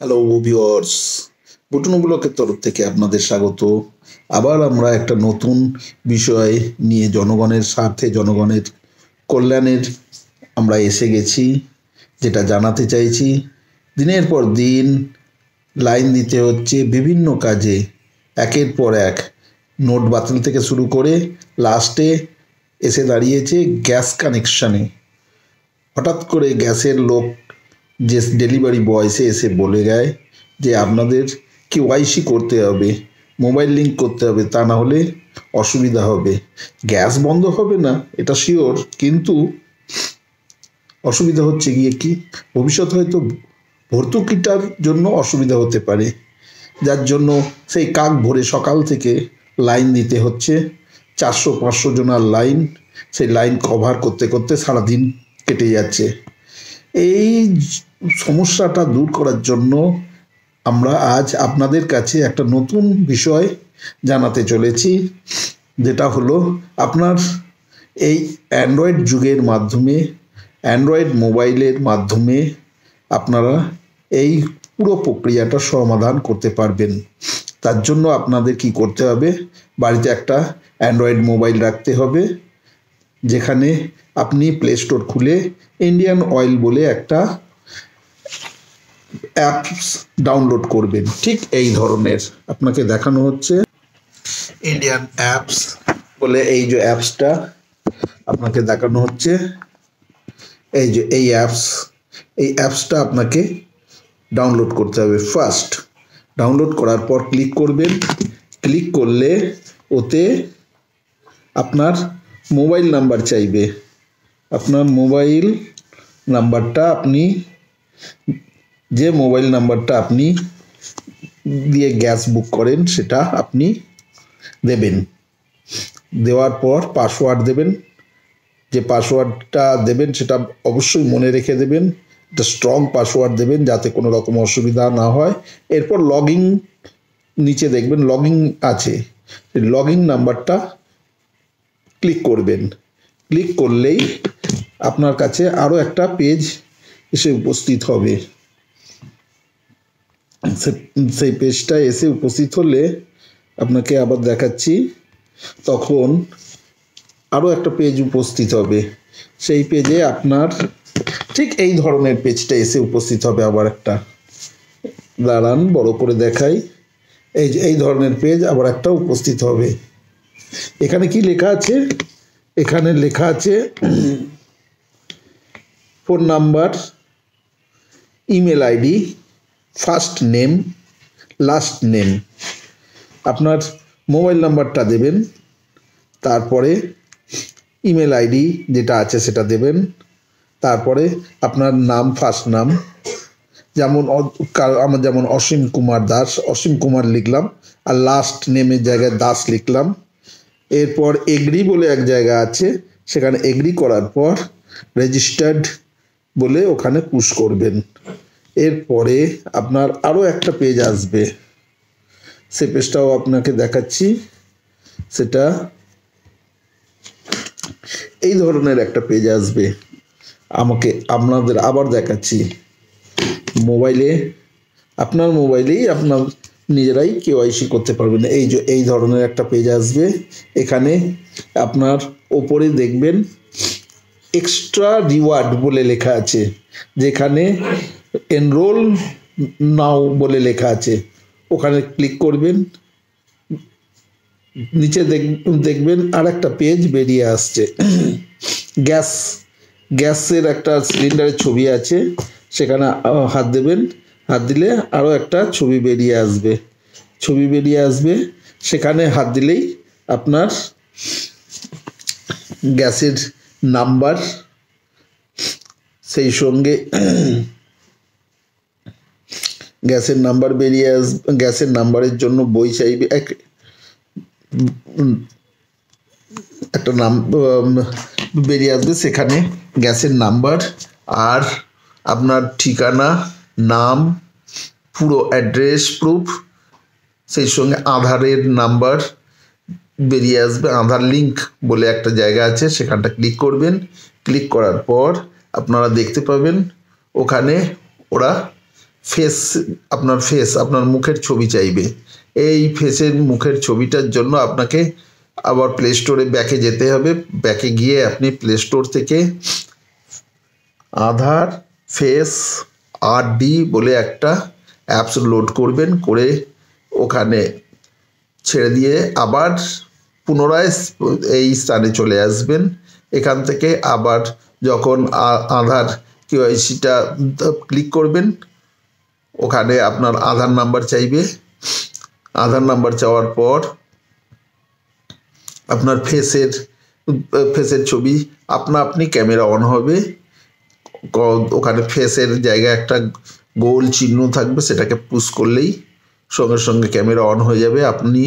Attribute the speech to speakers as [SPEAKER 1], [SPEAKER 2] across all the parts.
[SPEAKER 1] Hello viewers, বুটুন ব্লকের তরফ থেকে আপনাদের স্বাগত। আবার আমরা একটা নতুন বিষয় নিয়ে জনগণের স্বার্থে জনগণের কল্যাণের আমরা এসে গেছি, যেটা জানাতে চাইছি। দিনের পর দিন লাইন দিতে হচ্ছে বিভিন্ন কাজে, একের পর এক নোট বাতিল থেকে শুরু করে লাস্টে এসে দাঁড়িয়েছে গ্যাস কানেকশানে। হঠাৎ করে গ্যাসের লোক যে ডেলিভারি বয় সে এসে বলে দেয় যে আপনাদের কেওয়াইসি করতে হবে, মোবাইল লিঙ্ক করতে হবে, তা না হলে অসুবিধা হবে। গ্যাস বন্ধ হবে না এটা শিওর, কিন্তু অসুবিধা হচ্ছে গিয়ে কি ভবিষ্যৎ হয়তো ভর্তুকিটার জন্য অসুবিধা হতে পারে, যার জন্য সেই কাক ভরে সকাল থেকে লাইন দিতে হচ্ছে। 400-500 জনার লাইন, সেই লাইন কভার করতে করতে সারাদিন কেটে যাচ্ছে। এই সমস্যাটা দূর করার জন্য আমরা আজ আপনাদের কাছে একটা নতুন বিষয় জানাতে চলেছি, যেটা হলো আপনার এই অ্যান্ড্রয়েড যুগের মাধ্যমে, অ্যান্ড্রয়েড মোবাইলের মাধ্যমে আপনারা এই পুরো প্রক্রিয়াটা সমাধান করতে পারবেন। তার জন্য আপনাদের কি করতে হবে, বাড়িতে একটা অ্যান্ড্রয়েড মোবাইল রাখতে হবে, যেখানে আপনি প্লে স্টোর খুলে ইন্ডিয়ান অয়েল বলে একটা অ্যাপস ডাউনলোড করবেন। ঠিক এই ধরনের আপনাকে দেখানো হচ্ছে ইন্ডিয়ান অ্যাপস বলে এই যে অ্যাপসটা আপনাকে দেখানো হচ্ছে, এই যে এই অ্যাপসটা আপনাকে ডাউনলোড করতে হবে। ফার্স্ট ডাউনলোড করার পর ক্লিক করবেন। ক্লিক করলে ওতে আপনার মোবাইল নাম্বার চাইবে। আপনার মোবাইল নাম্বারটা আপনি যে মোবাইল নাম্বারটা আপনি দিয়ে গ্যাস বুক করেন সেটা আপনি দেবেন। দেওয়ার পর পাসওয়ার্ড দেবেন। যে পাসওয়ার্ডটা দেবেন সেটা অবশ্যই মনে রেখে দেবেন, একটা স্ট্রং পাসওয়ার্ড দেবেন যাতে কোনো রকম অসুবিধা না হয়। এরপর লগইন, নিচে দেখবেন লগইন আছে, লগইন নাম্বারটা ক্লিক করবেন। ক্লিক করলেই আপনার কাছে আরও একটা পেজ এসে উপস্থিত হবে। সেই পেজটা এসে উপস্থিত হলে আপনাকে আবার দেখাচ্ছি, তখন আরও একটা পেজ উপস্থিত হবে। সেই পেজে আপনার ঠিক এই ধরনের পেজটা এসে উপস্থিত হবে। আবার একটা দাঁড়ান বড় করে দেখাই, এই যে এই ধরনের পেজ আবার একটা উপস্থিত হবে। এখানে কি লেখা আছে, এখানে লেখা আছে phone number, email ID, first name, last name. আপনার মোবাইল নাম্বারটা দেবেন, তারপরে ইমেল আইডি যেটা আছে সেটা দেবেন, তারপরে আপনার নাম, ফার্স্ট নাম, যেমন আমার যেমন অসীম কুমার দাস, অসীম কুমার লিখলাম, আর লাস্ট নেমের জায়গায় দাস লিখলাম। এরপর এগ্রি বলে এক জায়গা আছে, সেখানে এগ্রি করার পর রেজিস্টার্ড বলে ওখানে পুশ করবেন। এরপরে আপনার আরও একটা পেজ আসবে, সে পেজটাও আপনাকে দেখাচ্ছি। সেটা এই ধরনের একটা পেজ আসবে। আপনাদের আবার দেখাচ্ছি, মোবাইলে, আপনার মোবাইলেই আপনার নিজেরাই কেওয়াইসি করতে পারবেন। এই যে এই ধরনের একটা পেজ আসবে। এখানে আপনার ওপরে দেখবেন এক্সট্রা রিওয়ার্ড বলে লেখা আছে, যেখানে এনরোল নাও বলে লেখা আছে, ওখানে ক্লিক করবেন। নিচে দেখবেন আর একটা পেজ বেরিয়ে আসছে, গ্যাসের একটা সিলিন্ডারের ছবি আছে, সেখানে হাত দেবেন। হাত দিলে আরও একটা ছবি বেরিয়ে আসবে, সেখানে হাত দিলেই আপনার গ্যাসের নাম্বার, সেই সঙ্গে গ্যাসের নাম্বার বেরিয়ে আসবে। গ্যাসের নাম্বারের জন্য বই চাইবে, একটা নাম বেরিয়ে আসবে, সেখানে গ্যাসের নাম্বার আর আপনার ঠিকানা, নাম, পুরো অ্যাড্রেস প্রুফ, সেই সঙ্গে আধারের নাম্বার বেরিয়ে আসবে। আধার লিঙ্ক বলে একটা জায়গা আছে, সেখানটা ক্লিক করবেন। ক্লিক করার পর আপনারা দেখতে পাবেন ওখানে ওরা আপনার মুখের ছবি চাইবে। এই মুখের ছবিটার জন্য আপনাকে আবার প্লে স্টোরে ব্যাকে যেতে হবে। ব্যাকে গিয়ে আপনি প্লে স্টোর থেকে আধার ফেস RD বলে একটা অ্যাপস লোড করবেন, করে ওখানে ছেড়ে দিয়ে আবার পুনরায় এই স্থানে চলে আসবেন। এখান থেকে আবার যখন আধার KYCটা ক্লিক করবেন, ওখানে আপনার আধার নাম্বার চাইবে। আধার নাম্বার চাওয়ার পর আপনার ফেসের ছবি আপনি ক্যামেরা অন হবে। ওখানে ফেসের জায়গায় একটা গোল চিহ্ন থাকবে, সেটাকে পুশ করলেই সঙ্গে সঙ্গে ক্যামেরা অন হয়ে যাবে। আপনি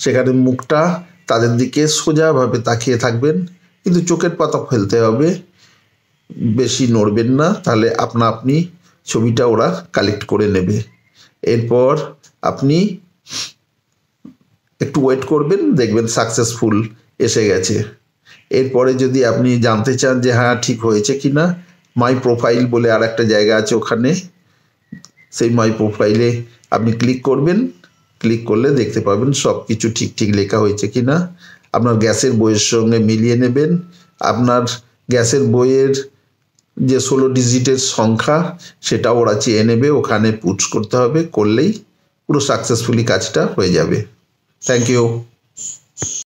[SPEAKER 1] সেখানে মুখটা তাদের দিকে সোজাভাবে তাকিয়ে থাকবেন, কিন্তু চোখের পাতা ফেলতে হবে, বেশি নড়বেন না, তাহলে আপনি ছবিটা ওরা কালেক্ট করে নেবে। এরপর আপনি একটু ওয়েট করবেন, দেখবেন সাকসেসফুল এসে গেছে। এরপরে যদি আপনি জানতে চান যে হ্যাঁ ঠিক হয়েছে কি না, মাই প্রোফাইল বলে আর একটা জায়গা আছে, ওখানে সেই মাই প্রোফাইলে আপনি ক্লিক করবেন। ক্লিক করলে দেখতে পাবেন সব কিছু ঠিক লেখা হয়েছে কি না। আপনার গ্যাসের বইয়ের সঙ্গে মিলিয়ে নেবেন। আপনার গ্যাসের বইয়ের যে 16 ডিজিটের সংখ্যা সেটা ওরা চেয়ে নেবে, ওখানে পুট করতে হবে, করলেই পুরো সাকসেসফুলি কাজটা হয়ে যাবে। Thank you.